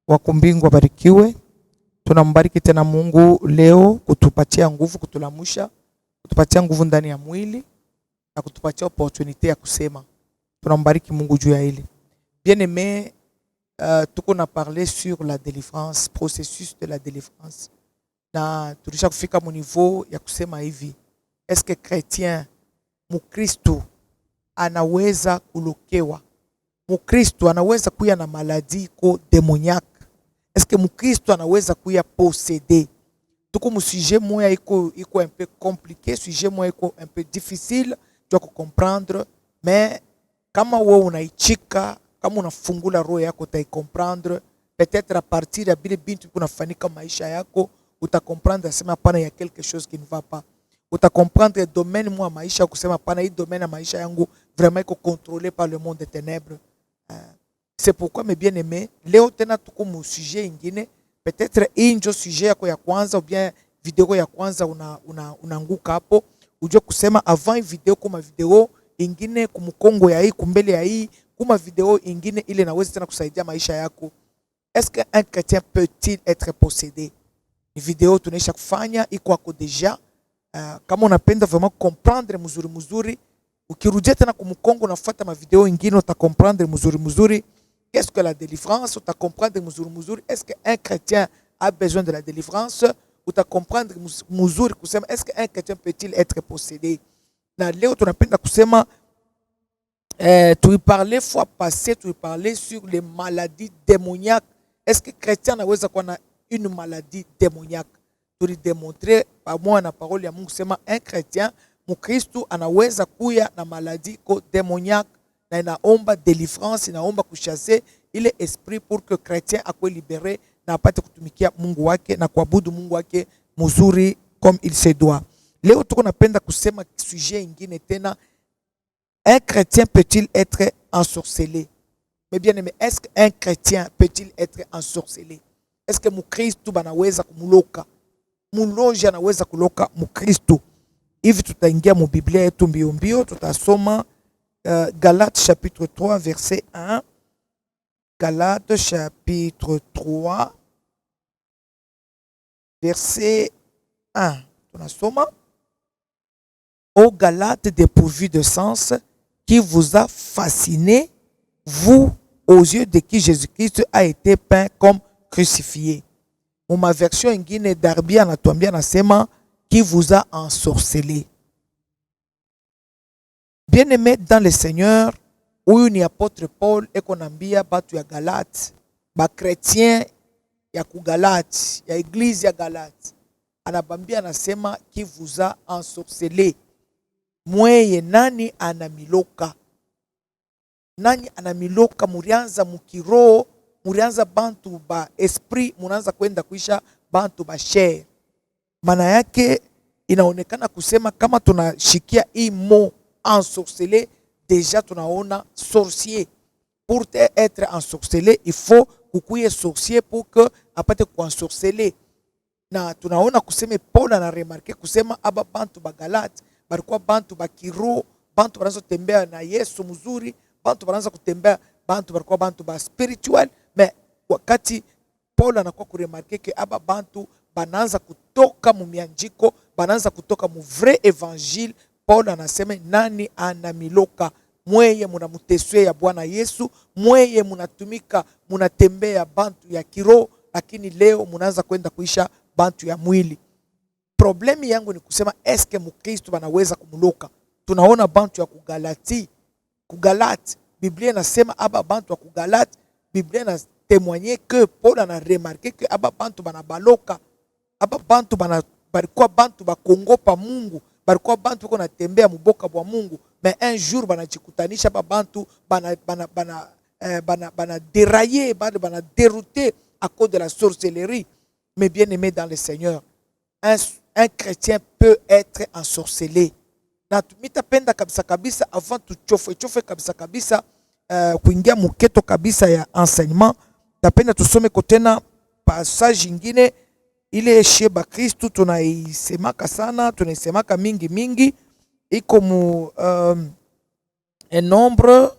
wako mbingu wabarikiwe. Tunambariki tena Mungu leo kutupatia nguvu, kutulamusha, kutupatia nguvu ndani ya mwili na kutupatia opportunité ya kusema. Tunambariki Mungu juu ya hili. Bien aimé, tuko na parler sur la délivrance, processus de la délivrance. Na tulisha kufika mu niveau ya kusema hivi, est-ce que chrétien mukristo anaweza kulokewa? Mukristo anaweza kuya na maladie ko démoniaque? Est-ce que mukristo anaweza kuya posséder? Tuko mu sujet moya iko un peu compliqué, sujet moya iko un peu difficile tu comprendre, mais kama wewe unaichika, kama unafungula roho yako utaicomprendre. Peut-être à partir ya bile bintu kunafanyika maisha yako utacomprendre sema hapana, ya quelque chose qui ne va pas. Utacomprendre domaine mwa maisha kusema hapana, hii domaine ya maisha yangu vraiment iko contrôlé par le monde des ténèbres. C'est pourquoi mes bien-aimés, leo tena tuko mu sujet ingine, peut-être injo sujet yako ya kwanza ou bien video ya kwanza unanguka hapo, ujue kusema avant video kuma video ingine kumukongo ya hii kumbele ya hii kuma video ingine ile naweza tena kusaidia maisha yako. Est-ce qu'un chrétien peut-il être possédé? Ni video tunaisha kufanya iko ako deja. Kama unapenda vraiment comprendre mzuri, ukirudia tena kumukongo unafuata ma video ingine uta comprendre mzuri. Qu'est-ce que la délivrance? Uta comprendre mzuri. Est-ce qu'un chrétien a besoin de la délivrance? Uta comprendre mzuri kusema est-ce qu'un chrétien peut-il être possédé? Na leo tunapenda kusema tu parlais fois passée, tu parlais sur les maladies démoniaques. Est-ce que chrétien naweza kuwa na une maladie démoniaque? Tu démontrer par moi na parole ya Mungu sema un chrétien mukristo anaweza kuya na maladie ko démoniaque, na inaomba délivrance, inaomba kuchasser ile esprit pour que chrétien akwe libéré na apate kutumikia Mungu wake na kuabudu Mungu wake mzuri comme il se doit. Leo tuko napenda kusema sujet ingine tena, un chrétien peut-il être ensorcelé? Mais bien aimé, est-ce qu'un chrétien peut-il être ensorcelé? Est-ce que mukristo banaweza kumuloka? Muloji anaweza kuloka mukristo? Hivi tutaingia mu Biblia yetu mbio, tutasoma Galates chapitre 3 verset 1. Galates chapitre 3 verset 1. Tunasoma: Ô Galates dépourvus de sens, qui vous a fasciné, vous, aux yeux de qui Jésus-Christ a été peint comme crucifié. Ma version ingine Darby anatuambia nasema qui vous a ensorcelé. Bien-aimé dans le Seigneur, huyu ni apôtre Paul ekonambia batu ya Galate, ba chrétien ya ku Galate, ya église ya Galate. Anabambia nasema qui vous a ensorcelé. Mweye nani anamiloka? Nani anamiloka? Murianza mukiro, murianza bantu ba esprit, munaanza kwenda kuisha bantu ba chair. Maana yake inaonekana kusema kama tunashikia hii mot ensorcelé, déjà tunaona sorcier. Pour être ensorcelé, il faut kukuye sorcier pour que apate kuensorceler. Na tunaona kusema Paul ana remarque kusema aba bantu ba Galate balikuwa bantu bakiro, bantu banaanza kutembea na Yesu mzuri, bantu banaanza kutembea, bantu balikuwa bantu ba spiritual. Mais wakati Paul anakuwa kuremarke ke aba bantu banaanza kutoka mu mianjiko, banaanza kutoka mu vrai évangile, Paul anasema nani anamiloka? Mweye munamuteswe ya Bwana Yesu, mweye munatumika munatembea bantu ya kiro, lakini leo munaanza kwenda kuisha bantu ya mwili. Problemi yangu ni kusema eske mukristo banaweza kumuloka? Tunaona bantu ya kugalati, Biblia nasema aba bantu ya kugalati, Biblia na témoigner que Paul a remarqué que aba bantu banabaloka, aba bantu balikuwa bantu bakongopa Mungu, balikuwa bantu bako natembea muboka bwa Mungu, mais un jour banajikutanisha aba bantu bana dérailler, bana dérouter à cause de la sorcellerie. Mais bien aimé dans le Seigneur, un chrétien peut être ensorcelé. Na mitapenda kabisa avant tuchofe kabisa kuingia muketo kabisa ya enseignement, tapenda tusome kotena passage ingine ile sheba Kristu tunaisemaka sana, tunaisemaka mingi iko mu Nombre,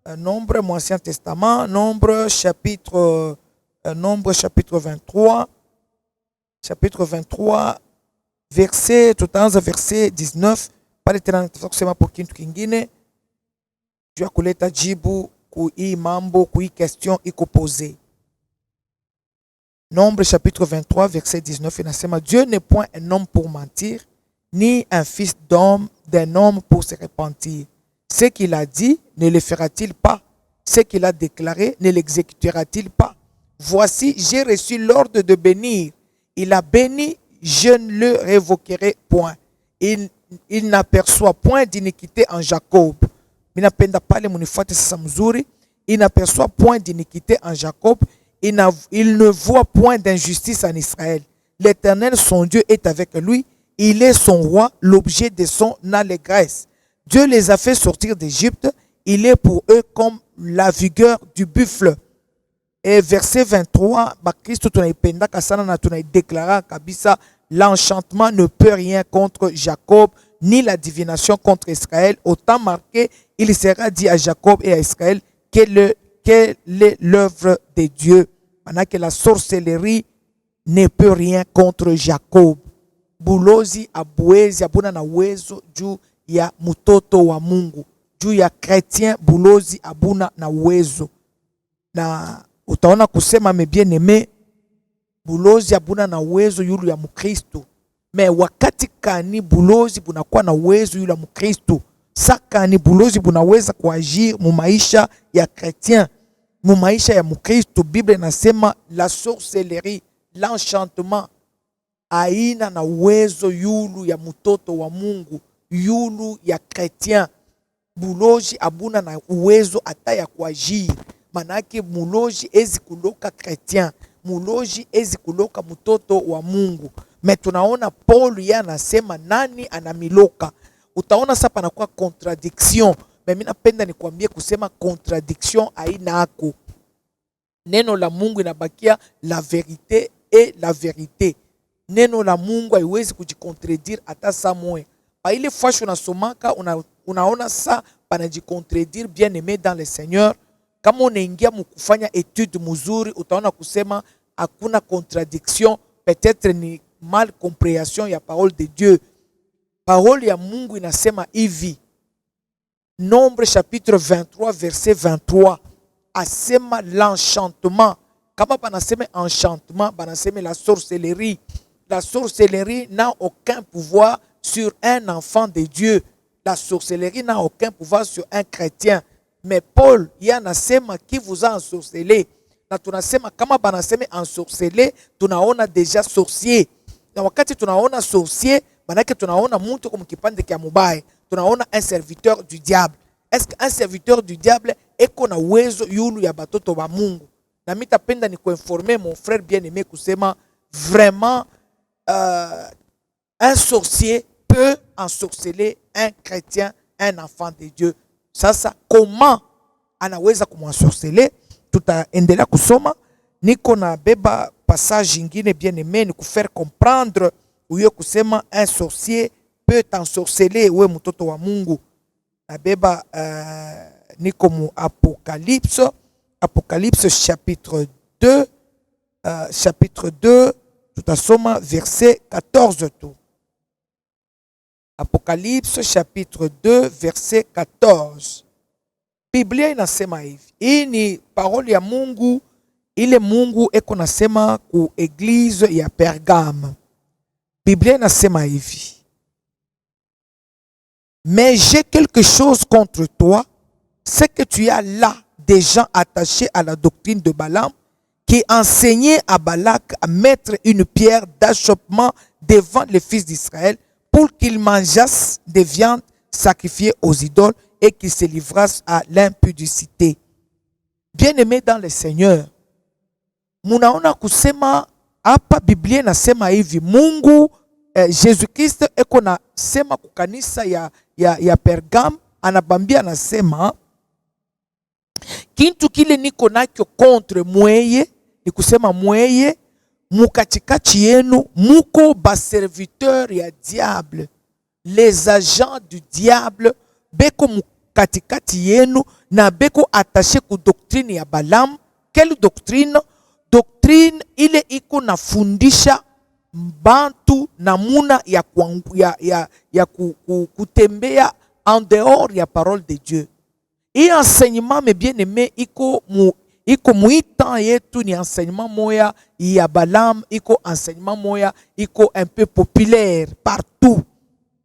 Ancien Testament, Nombre chapitre Nombre chapitre 23. Chapitre 23, verset, tutaanza verset 19. Pale tena nataka kusema po kintu kingine juu ya kuleta jibu ku hii mambo, ku hii question iko pose. Nombre chapitre 23, verset 19 inasema, Dieu n'est point un homme pour mentir, ni un fils d'homme d'un homme pour se repentir. Ce qu'il a dit, ne le fera-t-il pas? Ce qu'il a déclaré, ne l'exécutera-t-il pas? Voici, j'ai reçu l'ordre de bénir. Il a béni, je ne le révoquerai point. Il n'aperçoit point d'iniquité en Jacob. Minapenda pale munifuate sasa mzuri. Il n'aperçoit point d'iniquité en Jacob. Il ne voit point d'injustice en Israël. L'Éternel, son Dieu, est avec lui. Il est son roi, l'objet de son allégresse. Dieu les a fait sortir d'Égypte. Il est pour eux comme la vigueur du buffle. Et verset 23, Christ tunaipenda kasana na tunaideklara kabisa, l'enchantement ne peut rien contre Jacob, ni la divination contre Israël. Autant marqué, il sera dit à Jacob et à Israël quelle est l'œuvre de Dieu. Pendant que la sorcellerie ne peut rien contre Jacob. Bulozi abwezi abuna na uwezo juu ya mtoto wa Mungu. Juu ya chrétien bulozi abuna na uwezo. Na utaona kusema me bien aimé, bulozi abuna na uwezo yulu ya mukristo. Me wakati kani bulozi bunakuwa na uwezo yulu ya mukristo, sakani bulozi bunaweza kuagir mu maisha ya chrétien, mu maisha ya mukristo. Bible inasema la sorcellerie, l'enchantement aina na uwezo yulu ya mtoto wa Mungu, yulu ya chrétien. Bulozi abuna na uwezo ata ya kuagir. Manake muloji ezi kuloka chrétien, muloji ezi kuloka mtoto wa Mungu. Me tunaona Paul ya anasema nani anamiloka. Utaona sapa nakuwa contradiction. Me mina penda ni kuambie kusema contradiction haina ako. Neno la Mungu inabakia la vérité et la vérité. Neno la Mungu haiwezi kujikontredire hata saa moja. Pa ile fasho unasomaka unaona sa panajikontredire bien aimé dans le Seigneur. Kama unaingia mkufanya etude mzuri, utaona kusema hakuna contradiction, peut-être ni mal compréhension ya parole de Dieu. Parole ya Mungu inasema hivi. Nombre chapitre 23 verset 23. Asema l'enchantement. Kama banasema enchantement, banasema la sorcellerie. La sorcellerie n'a aucun pouvoir sur un enfant de Dieu. La sorcellerie n'a aucun pouvoir sur un chrétien. Mais Paul yanasema qui vous a ensorcelé. Na tunasema kama banasema ensorcelé, tunaona déjà sorcier. Na wakati tunaona sorcier, manake tunaona mtu kwa mkipande kia mubaya. Tunaona un serviteur du diable. Est-ce qu'un serviteur du diable eko na uwezo yulu ya batoto wa Mungu? Na mitapenda ni kuinformer mon frère bien-aimé kusema vraiment un sorcier peut ensorceler un chrétien, un enfant de Dieu. Sasa comment anaweza kumwansorceler? Tutaendelea kusoma. Niko na beba passage ingine bien aimé ni kufaire comprendre uyo kusema un sorcier peut ensorceler we mtoto wa Mungu. Na beba niko mu Apocalypse. Apocalypse chapitre 2. Chapitre 2, tutasoma verset 14 tout. Apocalypse chapitre 2 verset 14. Biblia inasema hivi. Hii ni parole ya Mungu, ile Mungu eko nasema ku eglise ya Pergame. Biblia inasema hivi. Mais j'ai quelque chose contre toi, c'est que tu as là des gens attachés à la doctrine de Balaam qui enseignaient à Balak à mettre une pierre d'achoppement devant les fils d'Israël pour qu'ils mangeassent des viandes sacrifiées aux idoles et qu'ils se livrassent à l'impudicité. Bien-aimés dans le Seigneur, munaona kusema hapa Biblia inasema hivi. Mungu Jésus Christ eko na sema kukanisa ya Pergam, anabambia anasema kintu kile niko nakyo contre mweye, ni kusema mweye mukatikati yenu muko baserviteur ya diable, les agents du diable beko mukatikati yenu na beko attaché ku doctrine ya Balaam. Quelle doctrine? doctrine ile iko nafundisha bantu namuna ya kutembea en dehors ya parole de Dieu. Et enseignement, mes bien-aimés, iko muitan yetu ni enseignement moya ya Balaam, iko enseignement moya iko un peu populaire partout.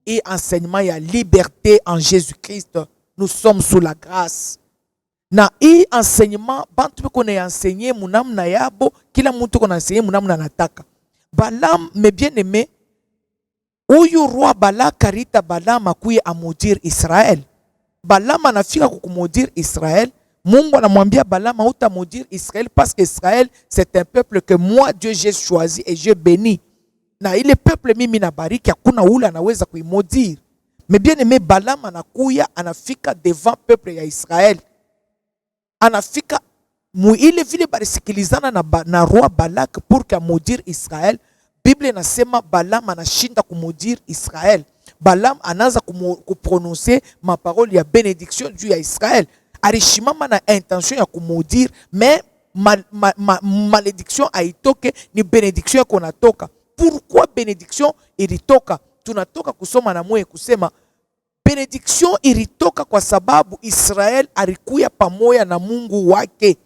Et enseignement ya liberté en Jésus-Christ. Nous sommes sous la grâce. Na hii enseignement bantu biko na enseigner munamna yabo, kila mtu kona enseigner munamna nataka. Balaam, mes bien-aimés, huyu roi Balak arita Balaam akuye amudire Israel. Balaam anafika kukumudire Israel. Mungu anamwambia Balaam hautamudire Israel parce que Israel c'est un peuple que moi Dieu j'ai choisi et j'ai béni. Na ile peuple mimi nabariki hakuna ule anaweza kuimudire. Mais bien aimé, Balaam anakuya anafika devant peuple ya Israel. Anafika ile vile barisikilizana na roi Balak pour kamudire Israel. Bible inasema Balaam anashinda kumudire Israel. Balaam anaanza kuprononcer ma parole ya bénédiction juu ya Israel. Alishimama na intention ya kumudire, mais malédiction haitoke, ni bénédiction yako natoka. Pourquoi bénédiction ilitoka? Tunatoka kusoma na mwe kusema bénédiction ilitoka kwa sababu Israel alikuya pamoja na Mungu wake.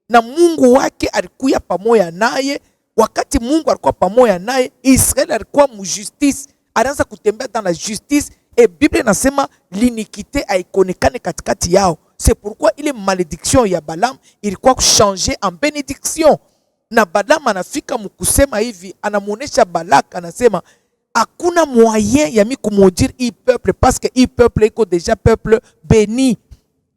Na Mungu wake alikuya pamoja naye. Wakati Mungu alikuwa pamoja naye, Israel alikuwa mujustice. Anaanza kutembea dans la justice, et Bible inasema l'iniquité haikonekane katikati yao. C'est pourquoi ile malédiction ya Balaam ilikuwa changer en bénédiction. Na Balaam anafika mkusema hivi, anamuonesha Balak, anasema hakuna moyen ya mi kumudire hii peuple parce que hii peuple iko déjà peuple béni.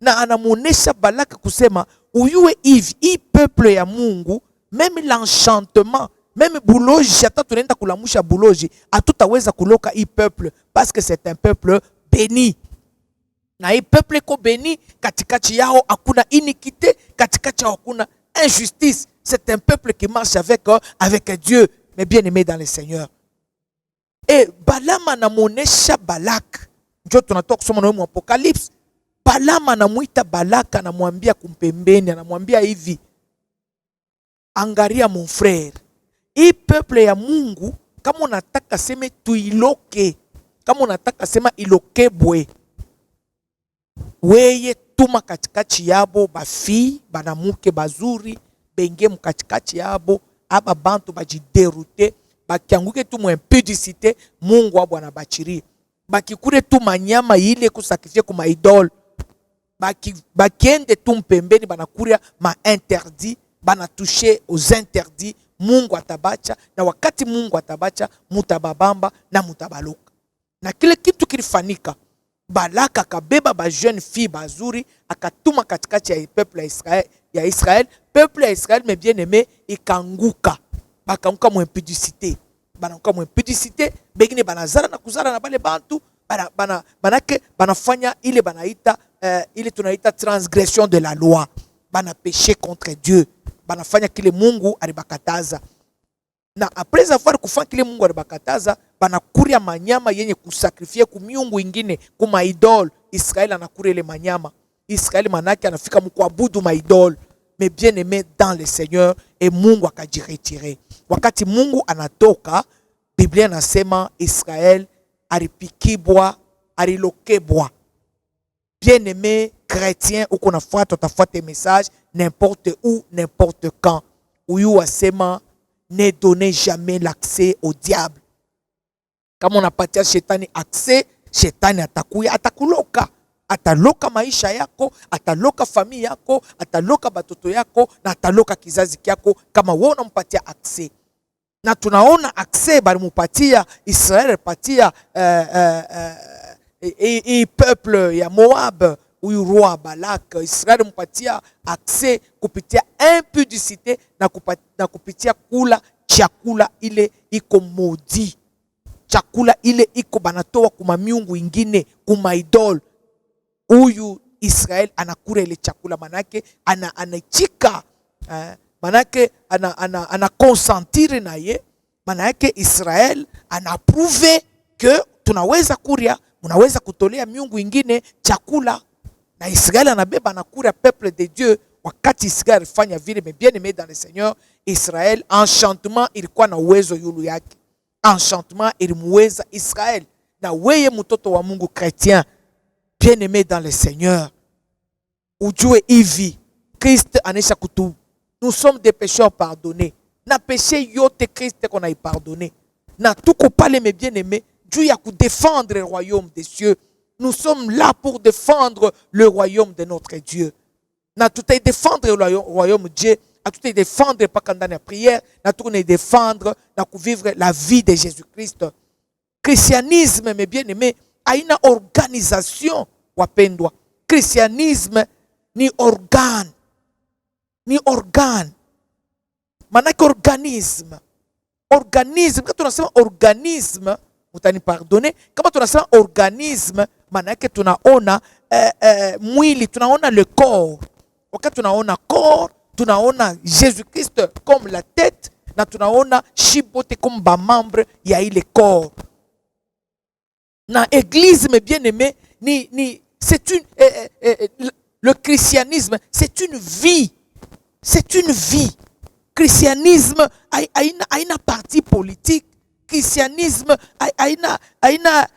Na anamuonesha Balak kusema uyue hivi, hii peuple ya Mungu, même l'enchantement, même buloji, hata tunaenda kulamusha buloji, hatutaweza kuloka hii peuple parce que c'est un peuple béni. Na hii peuple iko béni, katikati yao hakuna iniquité, katikati yao hakuna injustice. C'est un peuple qui marche avec Dieu, mais bien aimé dans le Seigneur. Et Balaam anamuonesha Balak. Ndio tunatoka kusoma na Apocalypse. Balaam anamuita Balak, anamwambia kumpembeni, anamwambia hivi, angalia mon frère, hii peuple ya Mungu kama unataka sema tuiloke, kama unataka sema ilokebwe, weye tuma katikati yabo bafi banamuke bazuri benge mkatikati yabo, aba bantu bajiderute, bakianguke tu mu impudicité, Mungu wabo anabachiri. Bakikure tu manyama ile kusakrifie kuma idole, bakiende tu mpembeni banakuria ma interdit, banatoucher aux interdits, Mungu atabacha, na wakati Mungu atabacha mutababamba na mutabaloka. Na kile kitu kilifanika, Balak akabeba ba jeune fille bazuri akatuma katikati ya peuple ya Israel. Peuple ya Israel, mes bien-aimés, ikanguka, bakanguka mu impudicité, banakuka mu impudicité, bengine banazara na kuzara na bale bantu, banafanya ile banaita ile tunaita transgression de la loi, bana péché contre Dieu, banafanya kile Mungu alibakataza. Na après avoir kufanya kile Mungu alibakataza, banakuria manyama yenye kusakrifie kumiungu ingine, kuma idole. Israel anakuria ile manyama. Israel manake anafika mkuabudu ma idole. Mais bien aimé dans le Seigneur, et Mungu akajiretire. Wakati Mungu anatoka, Biblia nasema Israel aripikibwa, arilokebwa. Bien aimé chrétien, uko nafuata utafuata message n'importe où, n'importe quand. Uyu asema ne donnez jamais l'accès au diable. Kama unapatia shetani accès, shetani atakuya, atakuloka. Ataloka maisha yako, ataloka familia yako, ataloka batoto yako, na ataloka kizazi kyako kama wewe unampatia accès. Na tunaona accès bali mupatia Israel, patia peuple ya Moab, huyu roi Balak. Israel mupatia accès kupitia impudicité na kupitia kula chakula ile iko maudit. Chakula ile iko banatoa kuma miungu ingine, kuma idol. Huyu Israel anakula ile chakula, manake anachika, manake ana consentire na ye, manake Israel anaprouve que tunaweza kuria, unaweza kutolea miungu ingine chakula. Na Israel anabeba anakuria peuple de Dieu, wakati Israel alifanya vile. Mais bien aimé dans le Seigneur, Israel enchantement ilikuwa na uwezo yulu yake. Enchantement ilimweza Israel. Na weye mtoto wa Mungu chrétien, bien aimé dans le Seigneur, ujue hivi Christ anesha kutu. Nous sommes des pécheurs pardonnés. Na péché yote Christ qu'on a pardonné. Na tuko pale mes bien-aimés, Dieu a ku défendre le royaume des cieux. Nous sommes là pour défendre le royaume de notre Dieu. Na tout est défendre le royaume de Dieu, na tout est défendre pas quand dans la prière, na tout est défendre, na ku vivre la vie de Jésus-Christ. Christianisme mes bien-aimés, a une organisation wapendwa. Christianisme ni organe. Ni organe. Manake organisme. Organisme, quand tunasema organisme, mutani pardonner, kama tunasema organisme, manake tunaona mwili, tunaona le corps. Wakati tunaona corps, tunaona Jésus-Christ comme la tête, na tunaona shibote comme ba membre ya ile corps. Na église, mes bien-aimés, c'est une le christianisme, c'est une vie. C'est une vie. Christianisme haina parti politique. Christianisme haina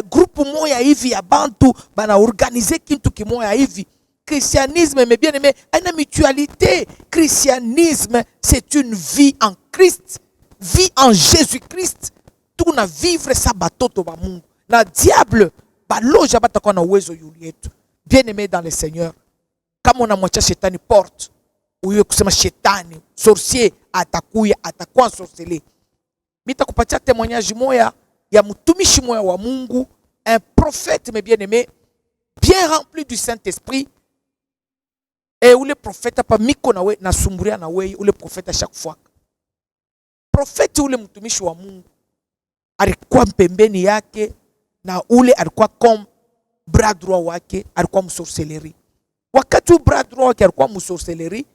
groupe moya hivi ya bantu bana organiser kintu kimoya hivi. Christianisme, mes bien-aimés, haina mutualité. Christianisme, c'est une vie en Christ, vie en Jésus-Christ. Tuna vivre sa batoto ba Mungu. Na diable baloja batakuwa na uwezo yuli yetu. Bien-aimé dans le Seigneur, kama unamwacha shetani porte, uwe kusema shetani sorcier atakuya atakuwa sorcelé. Nitakupatia témoignage moya ya mtumishi moya wa Mungu, un prophète mes bien-aimés, bien rempli du Saint-Esprit. Et où le prophète pa miko na we na sumburia na we, où le prophète à chaque fois. Prophète ule mtumishi wa Mungu alikuwa mpembeni yake na ule alikuwa comme bras droit wake, alikuwa msorcellerie. Wakati bras droit wake alikuwa msorcellerie,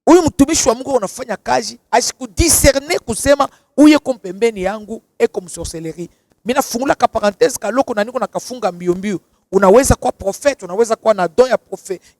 huyu mtumishi wa Mungu unafanya kazi, asikudiscerner kusema uye kompembeni yangu eko msorcellerie. Mina fungula ka parenthèse kaloko na niko nakafunga mbio mbio. Unaweza kuwa prophète, unaweza kuwa na don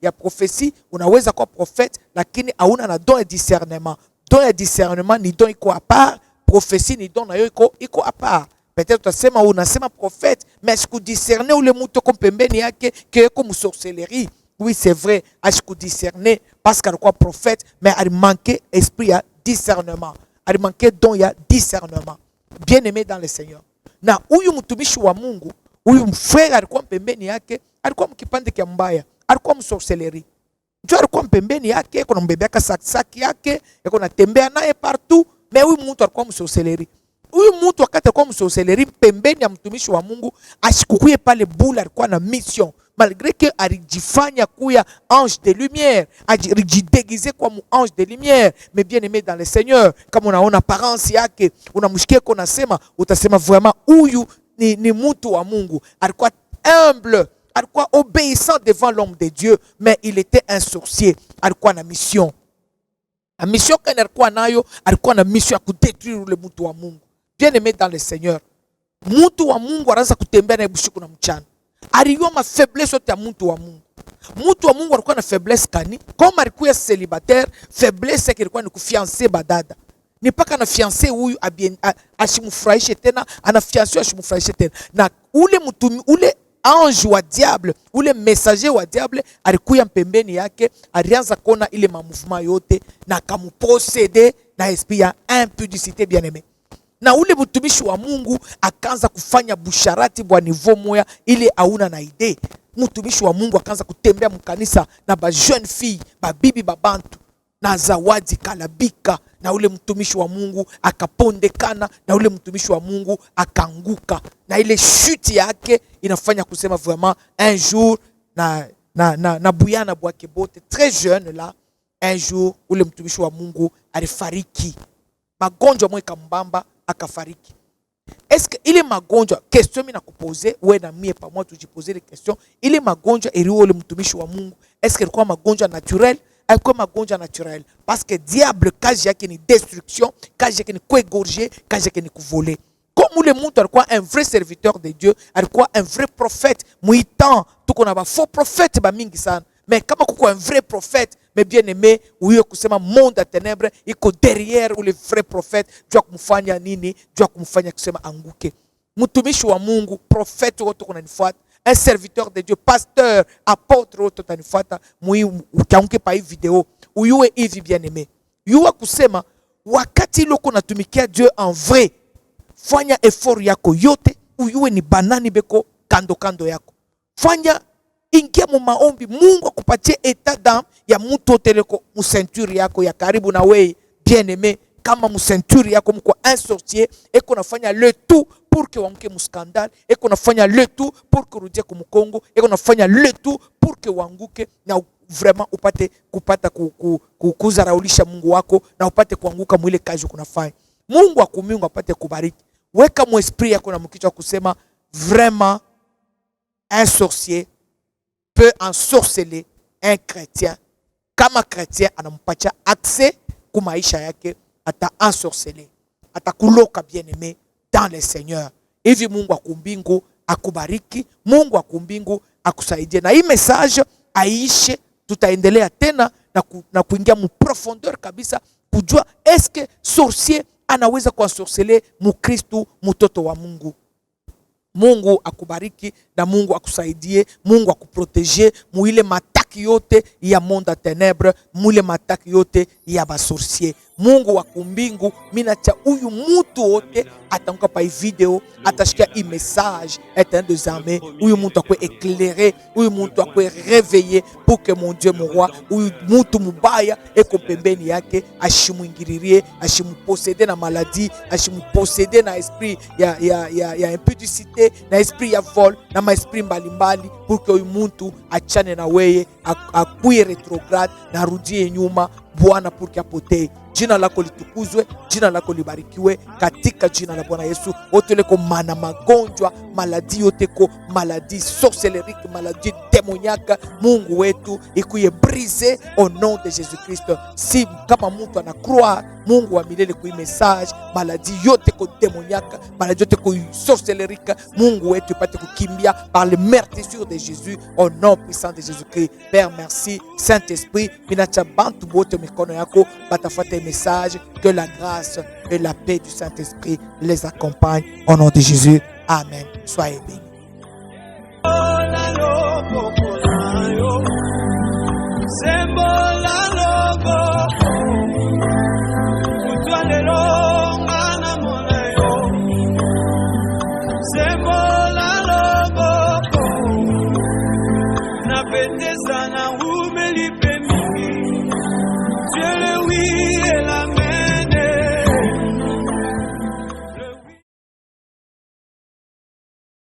ya prophétie, unaweza kuwa prophète lakini hauna na don ya discernement. Don ya discernement ni don iko à part, prophétie ni don na yo iko à part. Peut-être utasema unasema prophète, mais est-ce que discerner ule mtu kompembeni yake eko msorcellerie? Oui, c'est vrai, je discerner parce qu'il y a prophète, mais il manquait esprit à discernement. Il manquait don ya discernement. Bien-aimé dans le Seigneur. Na huyu mtumishi wa Mungu, huyu mfrère alikuwa pembeni yake, alikuwa mkipande kia mbaya, alikuwa msorcellerie. Ndio alikuwa pembeni yake, yuko mbebeka saki yake, yuko natembea naye partout, mais huyu mtu alikuwa msorcellerie. Huyu mtu wakati alikuwa msorcellerie pembeni ya mtumishi wa Mungu, ashikukuye pale bula alikuwa na mission. Malgré que arijifanya kuya ange de lumière, arijidéguisé comme ange de lumière, mais bien aimé dans le Seigneur, comme on a une apparence yake, unamshikia kona sema, utasema vraiment huyu ni mtu wa Mungu. Alikuwa humble, alikuwa obéissant devant l'homme de Dieu, mais il était un sorcier. Alikuwa na mission. La mission qu'il alikuwa nayo, alikuwa na mission ya kudétruire le mtu wa Mungu. Bien aimé dans le Seigneur, mtu wa Mungu anaanza kutembea na bushiku na mchana. Aliyua ma faiblesse yote ya mtu wa Mungu. Mtu wa Mungu alikuwa na faiblesse kani? Kama alikuwa célibataire, faiblesse yake ilikuwa ni kufiancer badada. Ni paka na fiancé huyu ashimufurahishe tena, ana fiancé ashimufurahishe tena. Na ule ange wa diable, ule messager wa diable alikuwa mpembeni yake, alianza kona ile mouvement yote na akamuposséder na esprit ya impudicité bien-aimé. Na ule mtumishi wa Mungu akaanza kufanya busharati bwa niveau moya ile hauna na idee. Mtumishi wa Mungu akaanza kutembea mkanisa na ba jeune fille, ba bibi babantu na zawadi kalabika, na ule mtumishi wa Mungu akapondekana, na ule mtumishi wa Mungu akaanguka. Na ile chute yake inafanya kusema vraiment un jour na buyana bwake bote très jeune là, un jour ule mtumishi wa Mungu alifariki. Magonjwa mwe kambamba akafariki. Est-ce que ile magonjwa, question mimi nakupoze wewe na mie pamoja tujipoze les questions, ile magonjwa iliyo ule mtumishi wa Mungu, est-ce que ilikuwa magonjwa naturel? Alikuwa magonjwa naturel parce que diable kazi yake ni destruction, kazi yake ni kuégorger, kazi yake ni kuvoler. Comme ule mtu alikuwa un vrai serviteur de Dieu, alikuwa un vrai prophète, muitan tuko na ba faux prophète ba mingi sana. Mais kama kuko un vrai prophète, mais bien aimé, uyo kusema monde ya ténèbres iko derrière ou le vrai prophète, jua kumfanya nini, jua kumfanya kusema anguke. Mtumishi wa Mungu, prophète wote kunanifuata, un serviteur de Dieu, pasteur, apôtre wote kunanifuata, ukianguke pa hii video, uyue hivi bien aimé. Yua kusema wakati loko natumikia Dieu en vrai, fanya effort yako yote, uyue ni banani beko kando kando yako. Fanya ingia mu maombi, Mungu akupatie état d'âme ya mtu oteleko mu ceinture yako ya karibu na wewe bien aimé. Kama mu ceinture yako mko un sorcier, eko nafanya le tout pour que wamke mu scandale, eko nafanya le tout pour que rudie ku Kongo, eko nafanya le tout pour que wanguke na vraiment upate kupata kuzaraulisha Mungu wako na upate kuanguka mwile kazi kunafanya. Mungu akumingu apate kubariki. Weka mu esprit yako na mkichwa kusema vraiment un sorcier peut ensorceler un chrétien. Kama chrétien anampatia accès ku maisha yake, ata ensorceler, ata kuloka bien aimé dans le Seigneur. Hivi Mungu akumbingu akubariki, Mungu akumbingu akusaidie. Na hii message aishe, tutaendelea tena na kuingia mu profondeur kabisa kujua eske sorcier anaweza kuensorceler mukristu mtoto wa Mungu. Mungu akubariki na Mungu akusaidie, Mungu akuproteger muile mataki yote ya monde à ténèbres, muile mataki yote ya basorcier. Mungu wa kumbingu, mina cha uyu mutu wote atanguka pa video, atashikia i message éteint des armées, uyu mutu akwe éclairer, uyu mutu akwe réveiller pour que mon Dieu mon roi, uyu mutu mubaya eko pembeni yake ashimuingiririe, ashimuposséder na maladie, ashimuposséder na esprit ya impudicité, na esprit ya vol, na ma esprit mbalimbali, pour que uyu mutu achane na weye, akuye retrograde na rudie nyuma Bwana pour que apotee. Jina lako litukuzwe, jina lako libarikiwe katika jina la Bwana Yesu. Otoleko mana magonjwa, maladi yoteko, maladi sorcelerique, maladi démoniaque, Mungu wetu ikuye brise au nom de Jésus-Christ. Si kama mtu ana croire, Mungu wa milele kui message, maladi yoteko démoniaque, maladi yoteko sorcelerique, Mungu wetu ipate kukimbia par le meurtrissure de Jésus au nom puissant de Jésus-Christ. Père, merci. Saint-Esprit, minacha bantu bote mikono yako, batafate message, que la grâce et la paix du Saint-Esprit les accompagnent au nom de Jésus. Amen. Soyez bénis.